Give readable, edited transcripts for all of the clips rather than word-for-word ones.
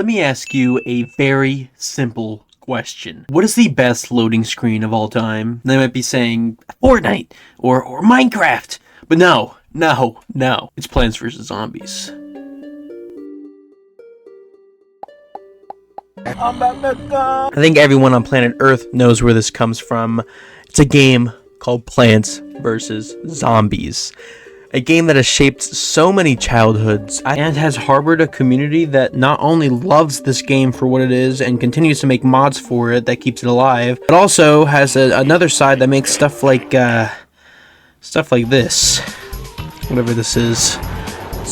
Let me ask you a very simple question. What is the best loading screen of all time? They might be saying Fortnite or Minecraft, but no. It's Plants vs. Zombies. I think everyone on planet Earth knows where this comes from. It's a game called Plants vs. Zombies. A game that has shaped so many childhoods and has harbored a community that not only loves this game for what it is and continues to make mods for it that keeps it alive, but also has another side that makes stuff like this, whatever this is.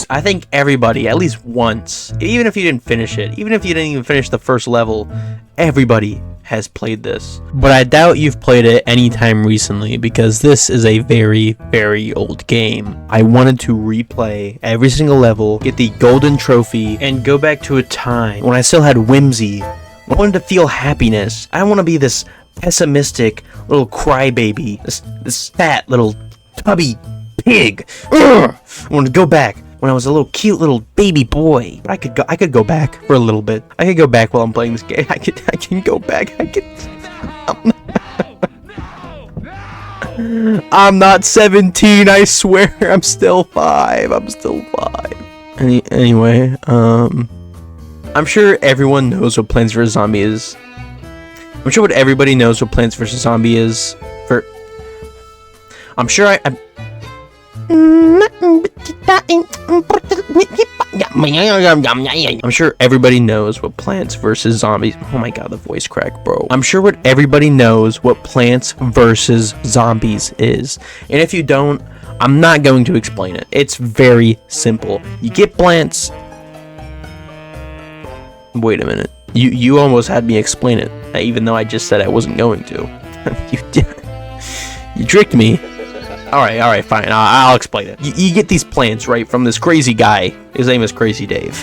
I think everybody, at least once, even if you didn't finish it, even if you didn't even finish the first level, everybody has played this. But I doubt you've played it anytime recently, because this is a very, very old game. I wanted to replay every single level, get the golden trophy, and go back to a time when I still had whimsy. I wanted to feel happiness. I don't want to be this pessimistic little crybaby, this fat little tubby pig. Ugh! I want to go back when I was a little cute little baby boy. But I could go back for a little bit. I could go back while I'm playing this game. I can go back. I'm not 17, I swear. I'm still 5. Anyway, I'm sure everyone knows what Plants vs. Zombie is. I'm sure everybody knows what Plants vs. Zombie is. I'm sure everybody knows what Plants vs. Zombies. Oh my god, the voice crack, bro. I'm sure what everybody knows what Plants vs. Zombies is. And if you don't, I'm not going to explain it. It's very simple. You get plants. Wait a minute. You almost had me explain it, even though I just said I wasn't going to. You tricked me. Alright, fine. I'll explain it. You get these plants, right, from this crazy guy. His name is Crazy Dave.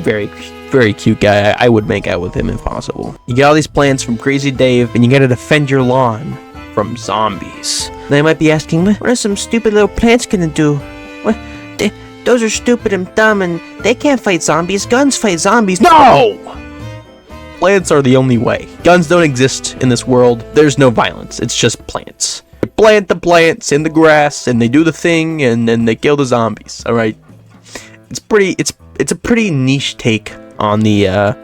Very, very cute guy. I would make out with him if possible. You get all these plants from Crazy Dave, and you gotta defend your lawn from zombies. They might be asking, what are some stupid little plants gonna do? Those are stupid and dumb, and they can't fight zombies. Guns fight zombies. No! Plants are the only way. Guns don't exist in this world. There's no violence. It's just plants. Plant the plants in the grass, and they do the thing, and then they kill the zombies. All right, it's a pretty niche take on the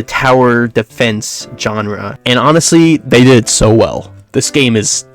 tower defense genre, and honestly, they did it so well. This game is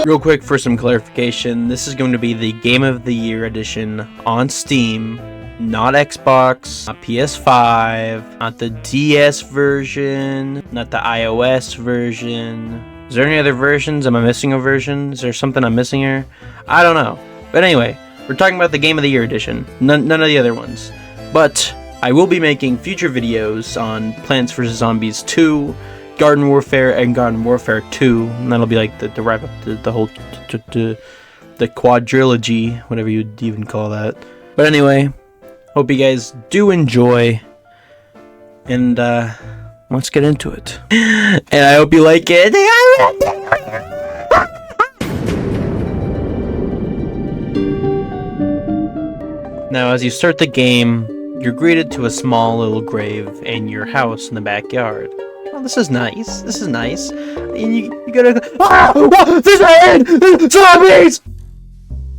Real quick for some clarification, this is going to be the Game of the Year edition on Steam. Not Xbox, not PS5, not the DS version, not the iOS version. Is there any other versions? Am I missing a version? Is there something I'm missing here? I don't know. But anyway, we're talking about the Game of the Year edition. None of the other ones. But I will be making future videos on Plants vs. Zombies 2, Garden Warfare, and Garden Warfare 2. And that'll be like the wrap up the whole the quadrilogy, whatever you'd even call that. But anyway, hope you guys do enjoy, and let's get into it. And I hope you like it. Now, as you start the game, you're greeted to a small little grave in your house in the backyard. Oh, this is nice. And you gotta go, there's a head! Zombies!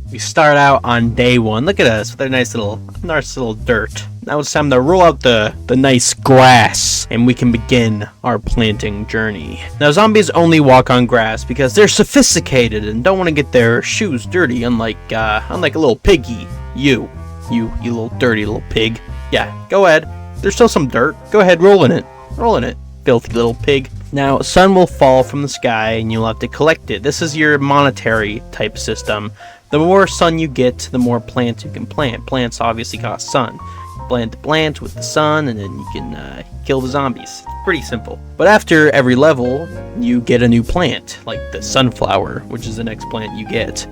We start out on day 1. Look at us with our nice little dirt. Now it's time to roll out the nice grass, and we can begin our planting journey. Now zombies only walk on grass because they're sophisticated and don't want to get their shoes dirty, unlike a little piggy. You little dirty little pig. Yeah, go ahead. There's still some dirt. Go ahead, roll in it, filthy little pig. Now, sun will fall from the sky, and you'll have to collect it. This is your monetary type system. The more sun you get, the more plants you can plant. Plants obviously cost sun. You plant the plant with the sun, and then you can kill the zombies. It's pretty simple. But after every level, you get a new plant, like the sunflower, which is the next plant you get.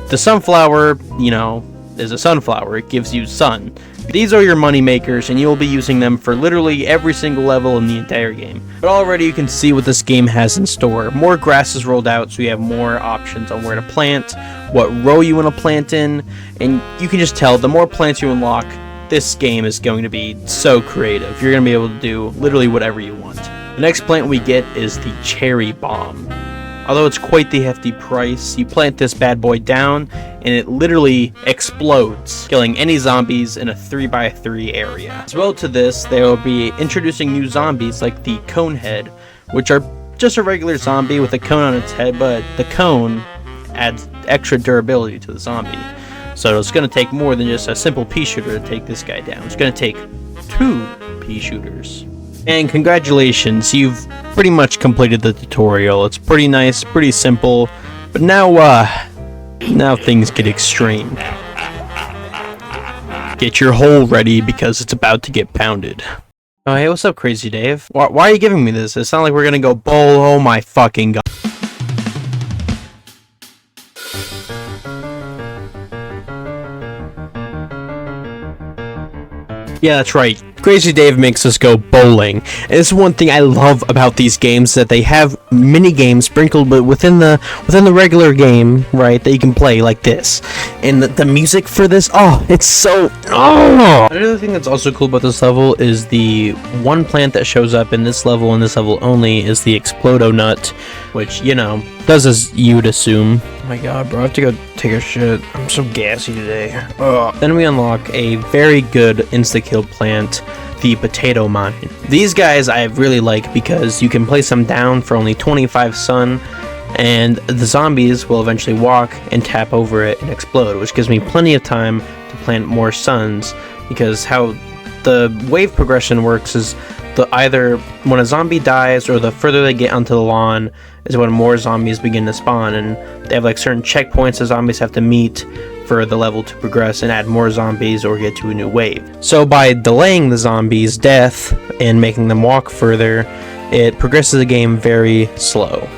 The sunflower, is a sunflower. It gives you sun. These are your money makers, and you'll be using them for literally every single level in the entire game. But already you can see what this game has in store. More grass is rolled out, so you have more options on where to plant, what row you want to plant in, and you can just tell the more plants you unlock, this game is going to be so creative. You're going to be able to do literally whatever you want. The next plant we get is the cherry bomb. Although it's quite the hefty price, you plant this bad boy down and it literally explodes, killing any zombies in a 3x3 area. As well to this, they will be introducing new zombies like the cone head, which are just a regular zombie with a cone on its head, but the cone adds extra durability to the zombie. So it's going to take more than just a simple pea shooter to take this guy down. It's going to take 2 pea shooters. And congratulations, you've pretty much completed the tutorial. It's pretty nice, pretty simple, but now things get extreme. Get your hole ready because it's about to get pounded. Oh hey, what's up, Crazy Dave? Why are you giving me this? It's not like we're gonna go bowl. Oh my fucking god. Yeah, that's right. Crazy Dave makes us go bowling. And this is one thing I love about these games, that they have mini games sprinkled but within the regular game, right, that you can play like this. And the music for this, oh, it's so Another thing that's also cool about this level is the one plant that shows up in this level and this level only is the Explodo Nut, which, you know, does as you'd assume. Oh my god, bro, I have to go take a shit. I'm so gassy today. Ugh. Then we unlock a very good insta-kill plant, the Potato Mine. These guys I really like because you can place them down for only 25 sun, and the zombies will eventually walk and tap over it and explode, which gives me plenty of time to plant more suns, because how the wave progression works is either when a zombie dies or the further they get onto the lawn is when more zombies begin to spawn, and they have like certain checkpoints the zombies have to meet for the level to progress and add more zombies or get to a new wave. So by delaying the zombies' death and making them walk further, it progresses the game very slow,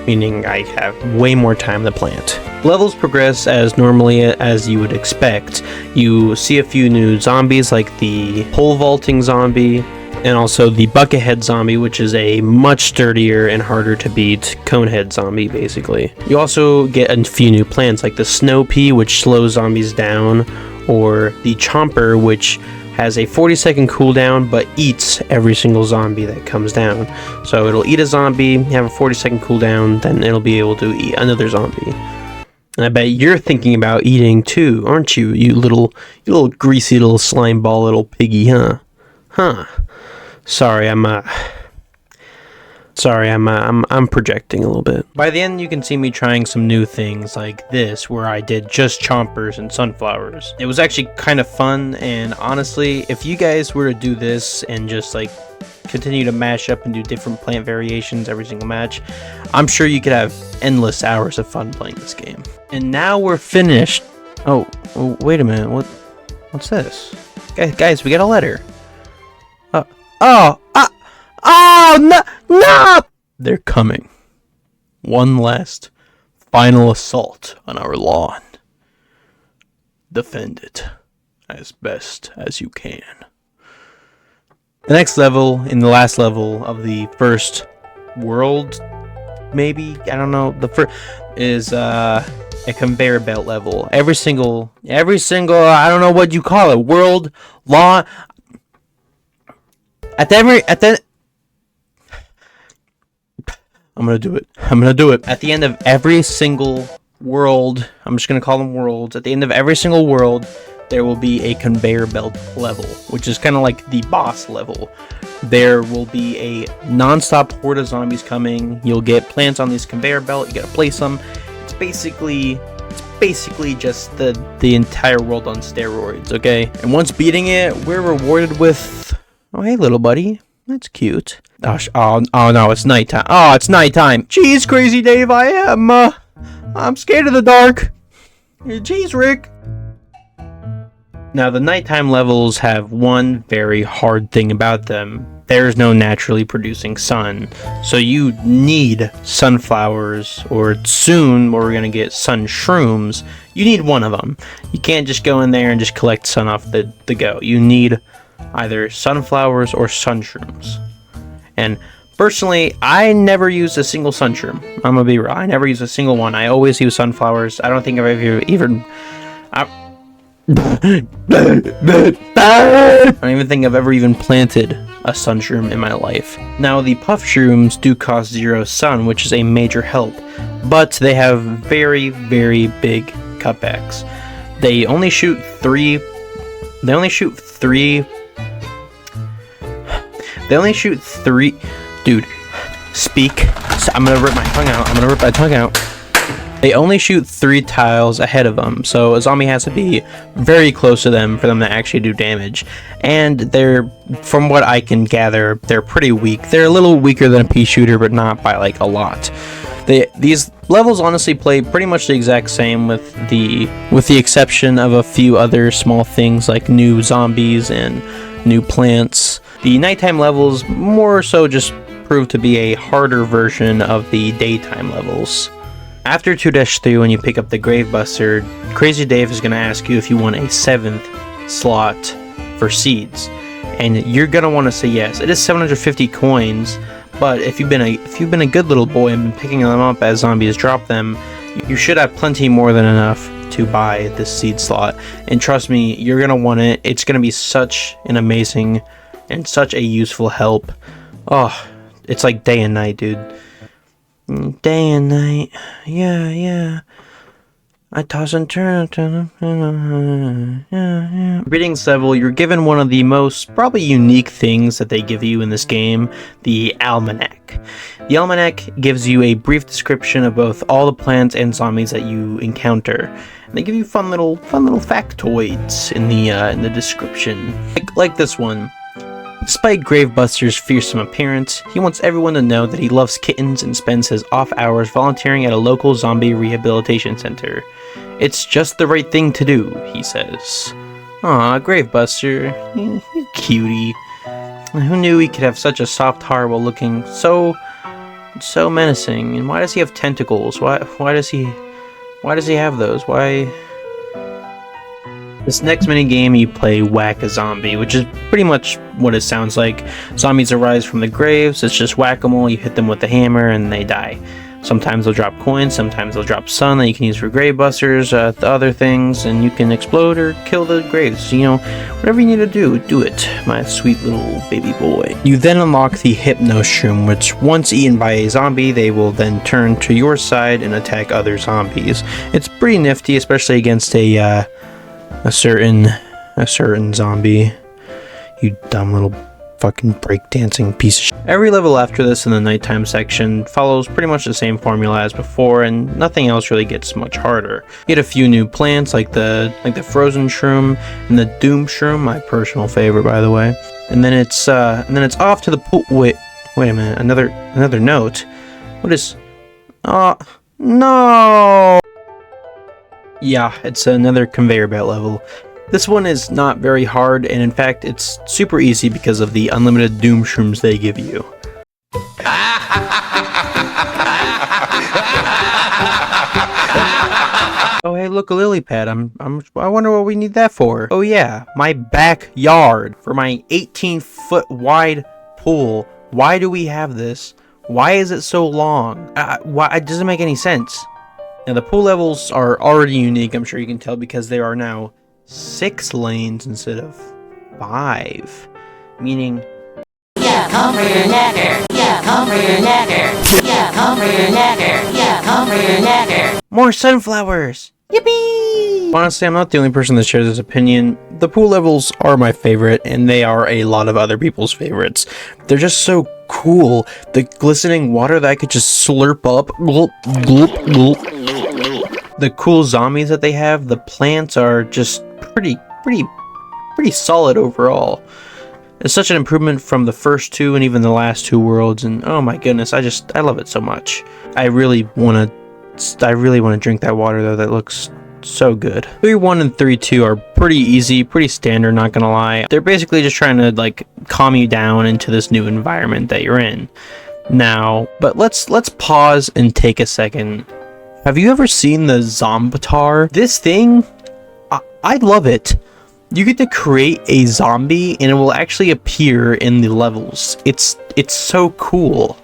meaning I have way more time to plant. Levels progress as normally as you would expect. You see a few new zombies like the pole vaulting zombie, and also the Buckethead zombie, which is a much sturdier and harder to beat conehead zombie, basically. You also get a few new plants like the Snow Pea, which slows zombies down, or the Chomper, which has a 40-second cooldown but eats every single zombie that comes down. So it'll eat a zombie, have a 40-second cooldown, then it'll be able to eat another zombie. And I bet you're thinking about eating too, aren't you? You little greasy little slime ball little piggy, huh? Huh. Sorry, I'm projecting a little bit. By the end, you can see me trying some new things like this, where I did just chompers and sunflowers. It was actually kind of fun, and honestly, if you guys were to do this and just like continue to mash up and do different plant variations every single match, I'm sure you could have endless hours of fun playing this game. And now we're finished. Oh, wait a minute. What's this? Guys, we got a letter. No! They're coming. One last, final assault on our lawn. Defend it as best as you can. The next level, in the last level of the first world, maybe? I don't know. The first is, a conveyor belt level. Every single, I don't know what you call it, world, lawn. I'm gonna do it. At the end of every single world, I'm just gonna call them worlds. At the end of every single world, there will be a conveyor belt level, which is kind of like the boss level. There will be a non-stop horde of zombies coming. You'll get plants on this conveyor belt. You gotta place them. It's basically just the entire world on steroids, okay? And once beating it, we're rewarded with, oh hey little buddy, that's cute. Oh no, it's nighttime. Oh, it's nighttime. Jeez, Crazy Dave, I'm scared of the dark. Jeez, Rick. Now, the nighttime levels have one very hard thing about them. There's no naturally producing sun, so you need sunflowers, or soon we're gonna get sun shrooms. You need one of them. You can't just go in there and just collect sun off the go. You need either sunflowers or sun shrooms. And personally, I never used a single sun shroom. I'm gonna be real. I never used a single one. I always use sunflowers. I don't think I've ever even... I don't even think I've ever even planted a sun shroom in my life. Now, the puff shrooms do cost 0 sun, which is a major help, but they have very, very big cutbacks. They only shoot three. Dude, speak. I'm gonna rip my tongue out. They only shoot 3 tiles ahead of them, so a zombie has to be very close to them for them to actually do damage. And they're, from what I can gather, they're pretty weak. They're a little weaker than a pea shooter, but not by like a lot. These levels honestly play pretty much the exact same, with the exception of a few other small things like new zombies and new plants. The nighttime levels more so just prove to be a harder version of the daytime levels. After 2-3, when you pick up the Gravebuster, Crazy Dave is going to ask you if you want a 7th slot for seeds, and you're going to want to say yes. It is 750 coins, but if you've been a good little boy and been picking them up as zombies drop them, you should have plenty more than enough to buy this seed slot. And trust me, you're going to want it. It's going to be such an amazing and such a useful help. Oh, it's like day and night, dude. Day and night, yeah. I toss and turn, yeah. Greetings level, you're given one of the most probably unique things that they give you in this game, the Almanac. The Almanac gives you a brief description of both all the plants and zombies that you encounter. And they give you fun little factoids in the description, like this one. Despite Gravebuster's fearsome appearance, he wants everyone to know that he loves kittens and spends his off hours volunteering at a local zombie rehabilitation center. It's just the right thing to do, he says. Aw, Gravebuster, you cutie. Who knew he could have such a soft heart while looking so menacing? And why does he have tentacles? Why does he have those? Why? This next minigame, you play Whack a Zombie, which is pretty much what it sounds like. Zombies arise from the graves, it's just whack-a-mole, you hit them with the hammer and they die. Sometimes they'll drop coins, sometimes they'll drop sun that you can use for Gravebusters, the other things, and you can explode or kill the graves. You know, whatever you need to do it, my sweet little baby boy. You then unlock the Hypno Shroom, which once eaten by a zombie, they will then turn to your side and attack other zombies. It's pretty nifty, especially against a certain zombie. You dumb little fucking breakdancing piece of shit. Every level after this in the nighttime section follows pretty much the same formula as before, and nothing else really gets much harder. You get a few new plants like the frozen shroom and the doom shroom, my personal favorite by the way. And then it's off to the pool. Wait a minute, another note. What is? No. Yeah, it's another conveyor belt level. This one is not very hard, and in fact, it's super easy because of the unlimited doom shrooms they give you. Oh hey, look, a lily pad. I wonder what we need that for. Oh yeah, my backyard for my 18-foot wide pool. Why do we have this? Why is it so long? Why? It doesn't make any sense. Now the pool levels are already unique, I'm sure you can tell, because there are now 6 lanes instead of 5. Meaning... Yeah, come for your necker! Yeah, come for your necker! Yeah, come for your necker! Yeah, come for your necker! More sunflowers! Yippee! Honestly, I'm not the only person that shares this opinion. The pool levels are my favorite, and they are a lot of other people's favorites. They're just so cool. The glistening water that I could just slurp up. Gloop, gloop, gloop. The cool zombies that they have, the plants are just pretty solid overall. It's such an improvement from the first 2 and even the last 2 worlds, and oh my goodness, I love it so much. I really want to drink that water though. That looks so good. 3-1 and 3-2 are pretty easy, pretty standard, not gonna lie. They're basically just trying to like calm you down into this new environment that you're in. Now, but let's pause and take a second. Have you ever seen the Zombatar? This thing, I love it. You get to create a zombie and it will actually appear in the levels. It's so cool.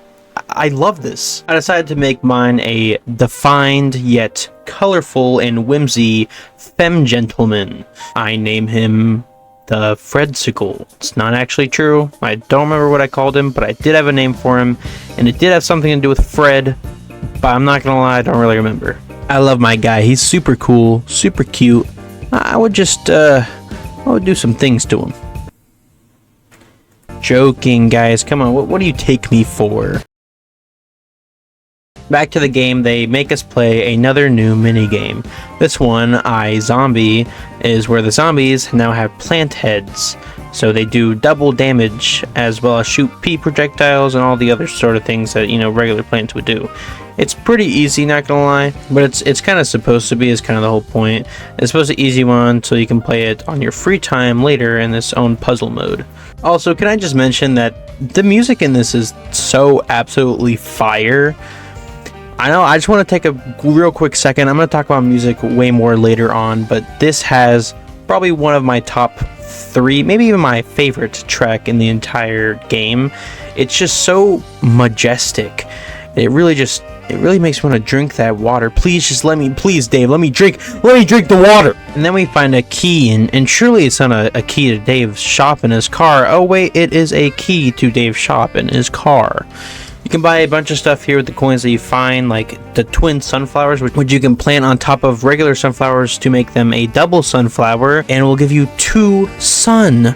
I love this. I decided to make mine a defined yet colorful and whimsy femme gentleman. I name him the Fredsicle. It's not actually true. I don't remember what I called him, but I did have a name for him, and it did have something to do with Fred, but I'm not gonna lie, I don't really remember. I love my guy. He's super cool, super cute. I would just, I would do some things to him. Joking, guys. Come on, what do you take me for? Back to the game, they make us play another new minigame. This one, iZombie, is where the zombies now have plant heads. So they do double damage, as well as shoot pea projectiles and all the other sort of things that, you know, regular plants would do. It's pretty easy, not gonna lie, but it's kind of supposed to be, is kind of the whole point. It's supposed to be an easy one, so you can play it on your free time later in this own puzzle mode. Also, can I just mention that the music in this is so absolutely fire. I know, I just want to take a real quick second. I'm going to talk about music way more later on, but this has probably one of my top 3, maybe even my favorite track in the entire game. It's just so majestic. It really makes me want to drink that water. Please Dave, let me drink the water. And then we find a key, and surely it's not a key to Dave's shop in his car. Oh wait, it is a key to Dave's shop in his car. You can buy a bunch of stuff here with the coins that you find, like the twin sunflowers, which you can plant on top of regular sunflowers to make them a double sunflower, and it will give you 2 sun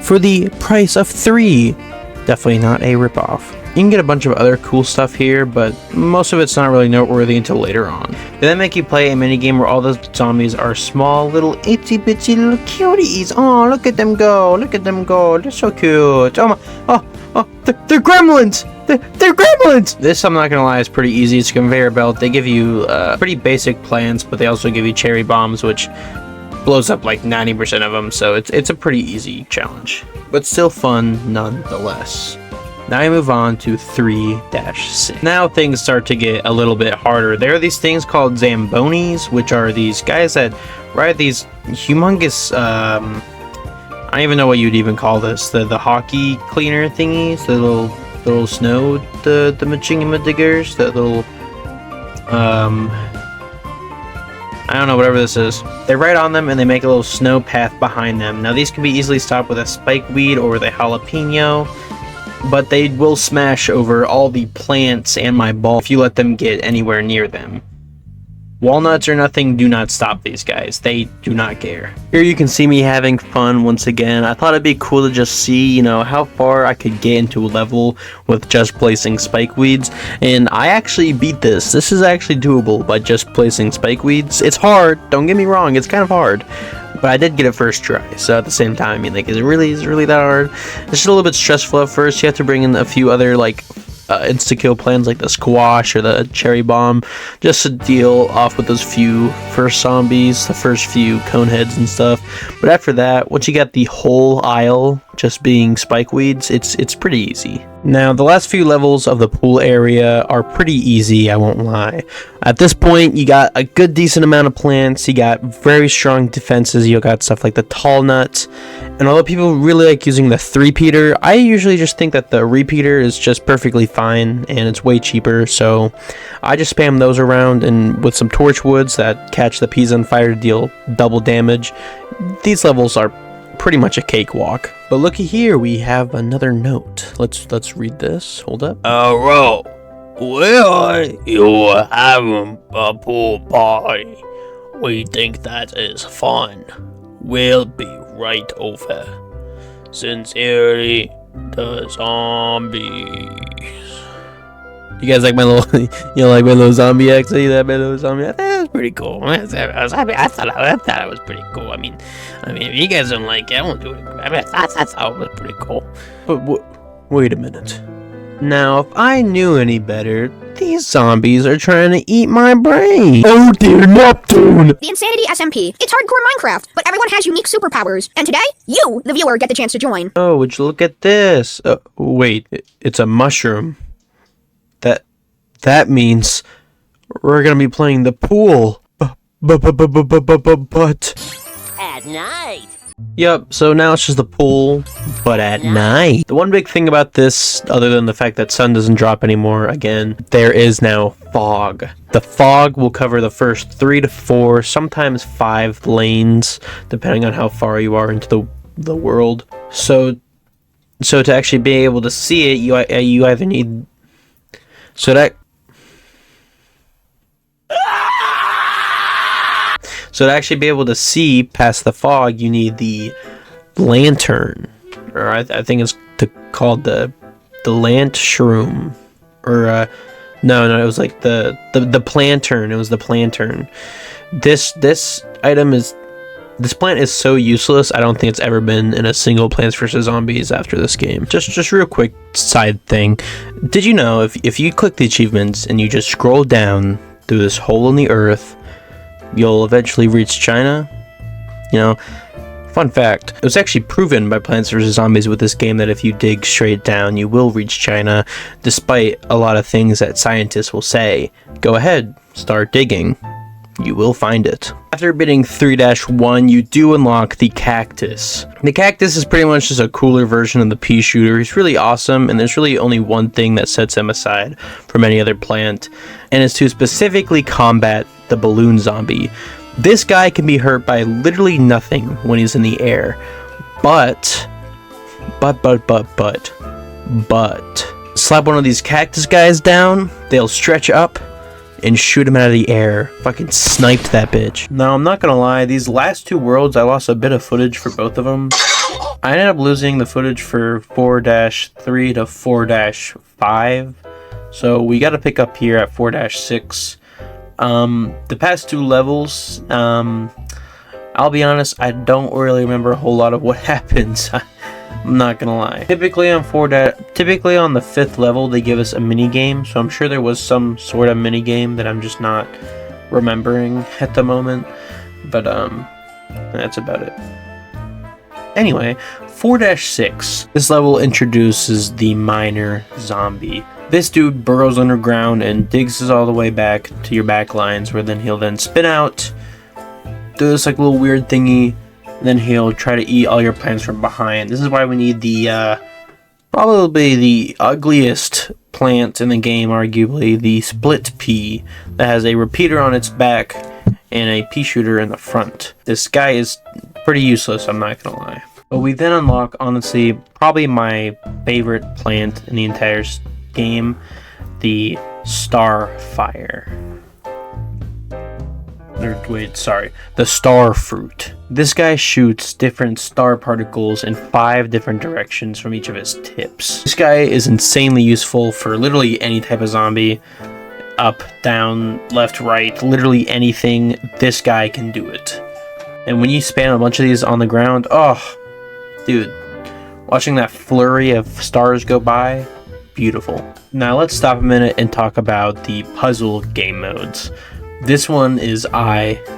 for the price of 3. Definitely not a ripoff. You can get a bunch of other cool stuff here, but most of it's not really noteworthy until later on. They then make you play a minigame where all the zombies are small, little itsy bitsy little cuties. Oh, look at them go! Look at them go! They're so cute! Oh my! Oh! They're gremlins! They're gremlins! This, I'm not gonna lie, is pretty easy. It's a conveyor belt. They give you pretty basic plants, but they also give you cherry bombs, which blows up like 90% of them. So it's a pretty easy challenge, but still fun nonetheless. Now we move on to 3-6. Now things start to get a little bit harder. There are these things called Zambonis, which are these guys that ride these humongous, I don't even know what you'd even call this, the hockey cleaner thingies, the little snow, the machingama-diggers, the little, I don't know, whatever this is. They ride on them and they make a little snow path behind them. Now these can be easily stopped with a spike weed or with a jalapeno, but they will smash over all the plants and my ball if you let them get anywhere near them. Walnuts or nothing do not stop these guys. They do not care. Here you can see me having fun once again. I thought it'd be cool to just see, you know, how far I could get into a level with just placing spike weeds. And I actually beat this. This is actually doable by just placing spike weeds. It's hard. Don't get me wrong. It's kind of hard. But I did get it first try, so at the same time, I mean, like, is it really that hard? It's just a little bit stressful at first. You have to bring in a few other, like, insta-kill plans, like the squash or the cherry bomb, just to deal off with those few first zombies, the first few cone heads and stuff. But after that, once you got the whole aisle just being spike weeds, it's pretty easy. Now, the last few levels of the pool area are pretty easy, I won't lie. At this point, you got a good decent amount of plants, you got very strong defenses, you got stuff like the tall nuts, and although people really like using the 3-peater, I usually just think that the repeater is just perfectly fine, and it's way cheaper, so I just spam those around, and with some torch woods that catch the peas on fire to deal double damage, these levels are pretty much a cakewalk. But looky here, we have another note. Let's read this. Hold up. Hello, we are you having a pool party. We think that is fun. We'll be right over. Sincerely, the zombies. You guys like my little, like my little zombie accent? That my little zombie accent? That was pretty cool. I thought it was pretty cool. I mean, if you guys don't like it, I won't do it. I thought it was pretty cool. But wait a minute. Now, if I knew any better, These zombies are trying to eat my brain. Oh dear, Neptune! The Insanity SMP. It's hardcore Minecraft, but everyone has unique superpowers. And today, you, the viewer, get the chance to join. Oh, would you look at this? Wait, it's a mushroom. That means we're gonna be playing the pool. But At night. Yep, so now it's just the pool, but at night. The one big thing about this, other than the fact that sun doesn't drop anymore, again, there is now fog. The fog will cover the first 3 to 4, sometimes 5 lanes, depending on how far you are into the world. So to actually be able to see it, you either need... So to actually be able to see past the fog, you need the lantern, or I think it's called the lantshroom, or no, it was like the plantern. It was the plantern. This plant is so useless. I don't think it's ever been in a single Plants vs Zombies after this game. Just real quick side thing. Did you know if you click the achievements and you just scroll down through this hole in the earth, you'll eventually reach China? You know, fun fact, it was actually proven by Plants vs Zombies with this game that if you dig straight down, you will reach China, despite a lot of things that scientists will say. Go ahead, start digging. You will find it. After beating 3-1, you do unlock the cactus. The cactus is pretty much just a cooler version of the pea shooter. He's really awesome, and there's really only one thing that sets him aside from any other plant, and it's to specifically combat the balloon zombie. This guy can be hurt by literally nothing when he's in the air, but slap one of these cactus guys down, they'll stretch up and shoot him out of the air. Fucking sniped that bitch. Now, I'm not gonna lie, these last 2 worlds, I lost a bit of footage for both of them. I ended up losing the footage for 4-3 to 4-5, so we gotta pick up here at 4-6. The past 2 levels, I'll be honest, I don't really remember a whole lot of what happens. I'm not gonna lie. Typically on the 5th level, they give us a mini game, so I'm sure there was some sort of mini game that I'm just not remembering at the moment. But that's about it. Anyway, 4-6. This level introduces the miner zombie. This dude burrows underground and digs us all the way back to your back lines, where then he'll then spin out, do this like little weird thingy, and then he'll try to eat all your plants from behind. This is why we need the probably the ugliest plant in the game, arguably, the split pea, that has a repeater on its back and a pea shooter in the front. This guy is pretty useless, I'm not gonna lie. But we then unlock, honestly, probably my favorite plant in the entire game, the Starfire. The star fruit. This guy shoots different star particles in 5 different directions from each of his tips. This guy is insanely useful for literally any type of zombie. Up, down, left, right, literally anything, this guy can do it. And when you spam a bunch of these on the ground, oh, dude, watching that flurry of stars go by, beautiful. Now let's stop a minute and talk about the puzzle game modes. This one is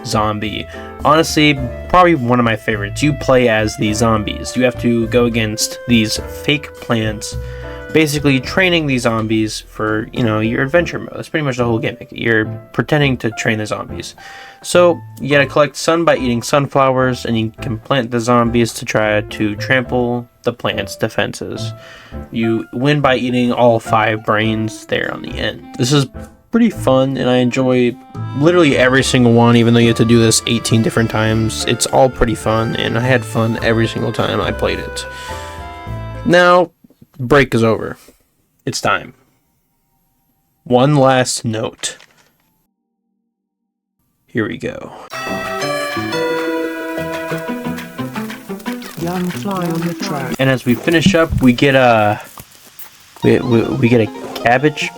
Zombie. Honestly, probably one of my favorites. You play as these zombies. You have to go against these fake plants, basically training these zombies for, your adventure mode. That's pretty much the whole gimmick. You're pretending to train the zombies. So, you gotta collect sun by eating sunflowers, and you can plant the zombies to try to trample the plant's defenses. You win by eating all 5 brains there on the end. This is pretty fun, and I enjoy literally every single one, even though you have to do this 18 different times. It's all pretty fun, and I had fun every single time I played it. Now, break is over. It's time. One last note. Here we go. Young fly on the track. And as we finish up, we get a we get a cabbage.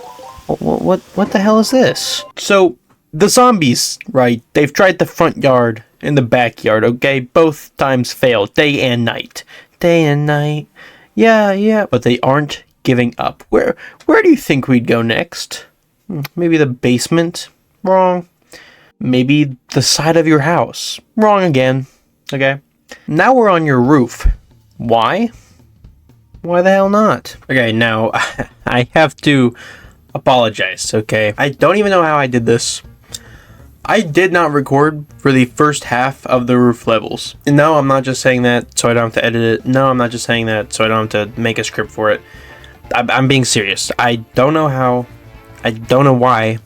What the hell is this? So, the zombies, right? They've tried the front yard and the backyard, okay? Both times failed. Day and night. Day and night. Yeah. But they aren't giving up. Where do you think we'd go next? Maybe the basement? Wrong. Maybe the side of your house? Wrong again. Okay. Now we're on your roof. Why? Why the hell not? Okay, now I have to apologize, okay? I don't even know how I did this. I did not record for the first half of the roof levels. And no, I'm not just saying that so I don't have to edit it. No, I'm not just saying that so I don't have to make a script for it. I'm being serious. I don't know how. I don't know why.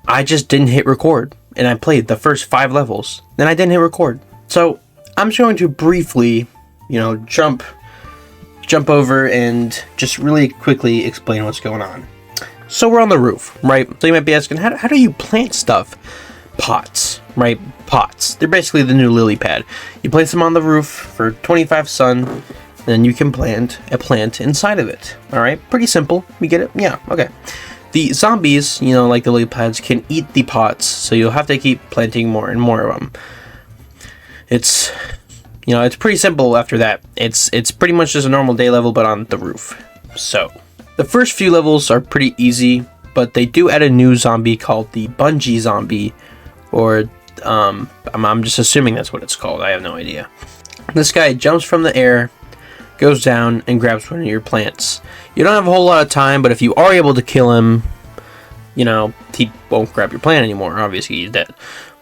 I just didn't hit record. And I played the first 5 levels. Then I didn't hit record. So I'm just going to briefly, jump over and just really quickly explain what's going on. So we're on the roof, right? So you might be asking, how do you plant stuff? Pots, right? Pots. They're basically the new lily pad. You place them on the roof for 25 sun, then you can plant a plant inside of it. All right? Pretty simple. We get it? Yeah, okay. The zombies, like the lily pads, can eat the pots, so you'll have to keep planting more and more of them. It's pretty simple after that. It's pretty much just a normal day level, but on the roof. So the first few levels are pretty easy, but they do add a new zombie called the bungee zombie, or I'm just assuming that's what it's called. I have no idea. This guy jumps from the air, goes down, and grabs one of your plants. You don't have a whole lot of time, but if you are able to kill him, he won't grab your plant anymore. Obviously, he's dead.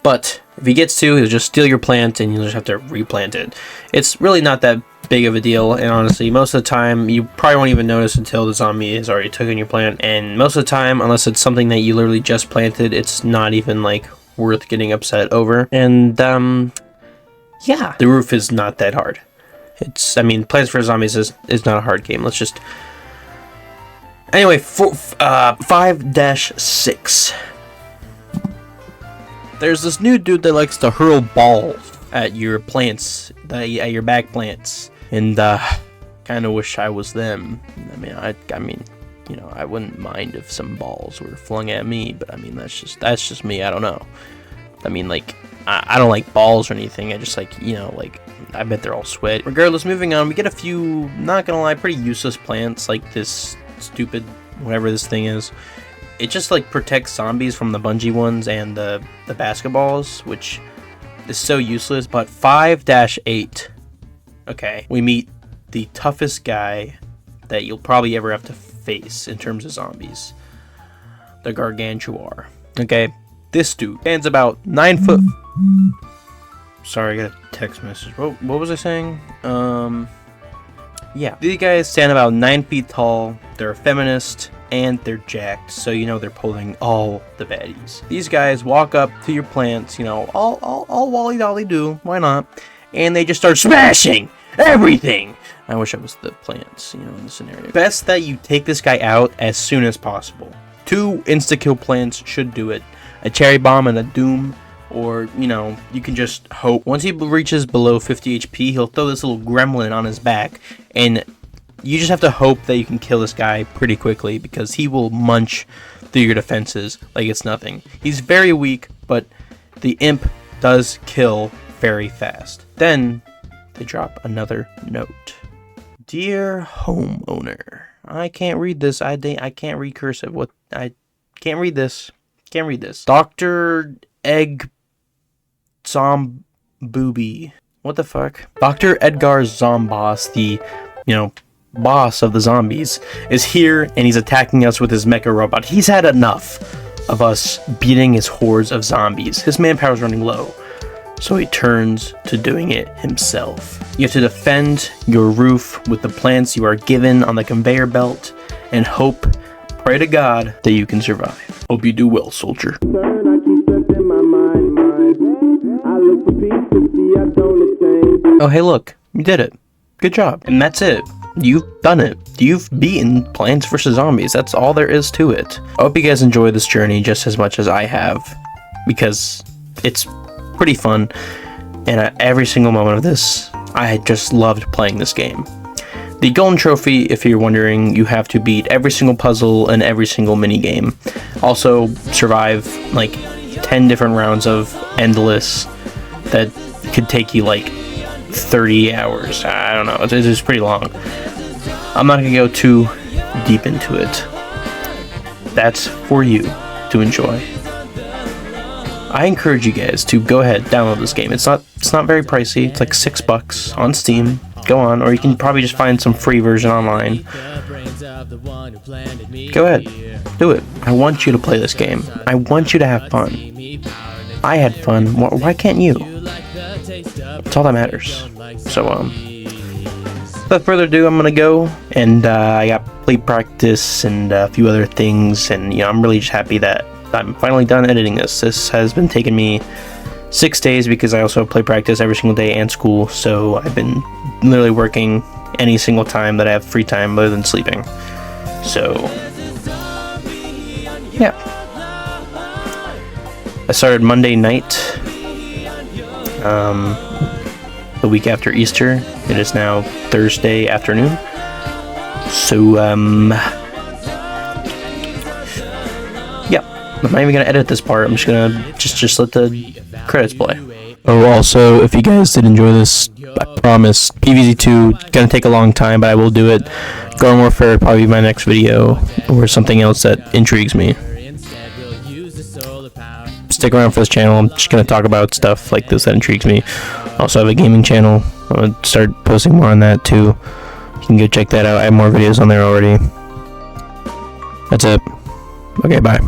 But if he gets to, he'll just steal your plant, and you'll just have to replant it. It's really not that big of a deal, and honestly, most of the time, you probably won't even notice until the zombie has already taken your plant, and most of the time, unless it's something that you literally just planted, it's not even, worth getting upset over. And, yeah, the roof is not that hard. Plants vs. Zombies is not a hard game. Let's just... Anyway, 5-6. There's this new dude that likes to hurl balls at your plants, at your back plants, and kind of wish I was them. I wouldn't mind if some balls were flung at me, but that's just me. I don't know. I don't like balls or anything. I just I bet they're all sweat. Regardless, moving on, we get a few, not gonna lie, pretty useless plants, like this stupid whatever this thing is. It just protects zombies from the bungee ones and the basketballs, which is so useless. But 5-8. Okay, we meet the toughest guy that you'll probably ever have to face in terms of zombies. The Gargantuar. Okay, this dude stands about 9 foot. Sorry, I got a text message. What was I saying? Yeah, these guys stand about 9 feet tall. They're a feminist. And they're jacked, so they're pulling all the baddies. These guys walk up to your plants, all wally dolly do, why not? And they just start smashing everything. I wish I was the plants, in the scenario. Best that you take this guy out as soon as possible. 2 insta-kill plants should do it. A cherry bomb and a doom, or you can just hope. Once he reaches below 50 HP, he'll throw this little gremlin on his back, and you just have to hope that you can kill this guy pretty quickly, because he will munch through your defenses like it's nothing. He's very weak, but the imp does kill very fast. Then they drop another note. Dear homeowner, I can't read this. I can't read cursive. I can't read this. Can't read this. Dr. Egg Zombooby. What the fuck? Dr. Edgar Zomboss, the boss of the zombies, is here, and he's attacking us with his mecha robot. He's had enough of us beating his hordes of zombies. His manpower's running low, so he turns to doing it himself. You have to defend your roof with the plants you are given on the conveyor belt, and pray to God that you can survive. Hope you do well, soldier. Oh, hey, look, you did it. Good job. And that's it. You've done it. You've beaten Plants vs. Zombies. That's all there is to it. I hope you guys enjoy this journey just as much as I have, because it's pretty fun, and every single moment of this, I just loved playing this game. The golden trophy, if you're wondering, you have to beat every single puzzle and every single mini game. Also, survive 10 different rounds of endless that could take you 30 hours. I don't know. It's pretty long. I'm not gonna go too deep into it. That's for you to enjoy. I encourage you guys to go ahead, download this game. It's not very pricey. It's like $6 on Steam. Go on, or you can probably just find some free version online. Go ahead, do it. I want you to play this game. I want you to have fun. I had fun. Why can't you? That's all that matters. So without further ado, I'm gonna go, and I got play practice and a few other things, and I'm really just happy that I'm finally done editing this. This has been taking me 6 days because I also have play practice every single day and school, so I've been literally working any single time that I have free time other than sleeping. So yeah, I started Monday night, the week after Easter. It is now Thursday afternoon, so yeah, I'm not even gonna edit this part. I'm just gonna just let the credits play. Oh, also, if you guys did enjoy this, I promise PVZ 2 gonna take a long time, but I will do it. Garden Warfare will probably be my next video, or something else that intrigues me. Stick around for this channel. I'm just gonna talk about stuff like this that intrigues me. I also have a gaming channel. I'm gonna start posting more on that too. You can go check that out. I have more videos on there already. That's it. Okay, bye.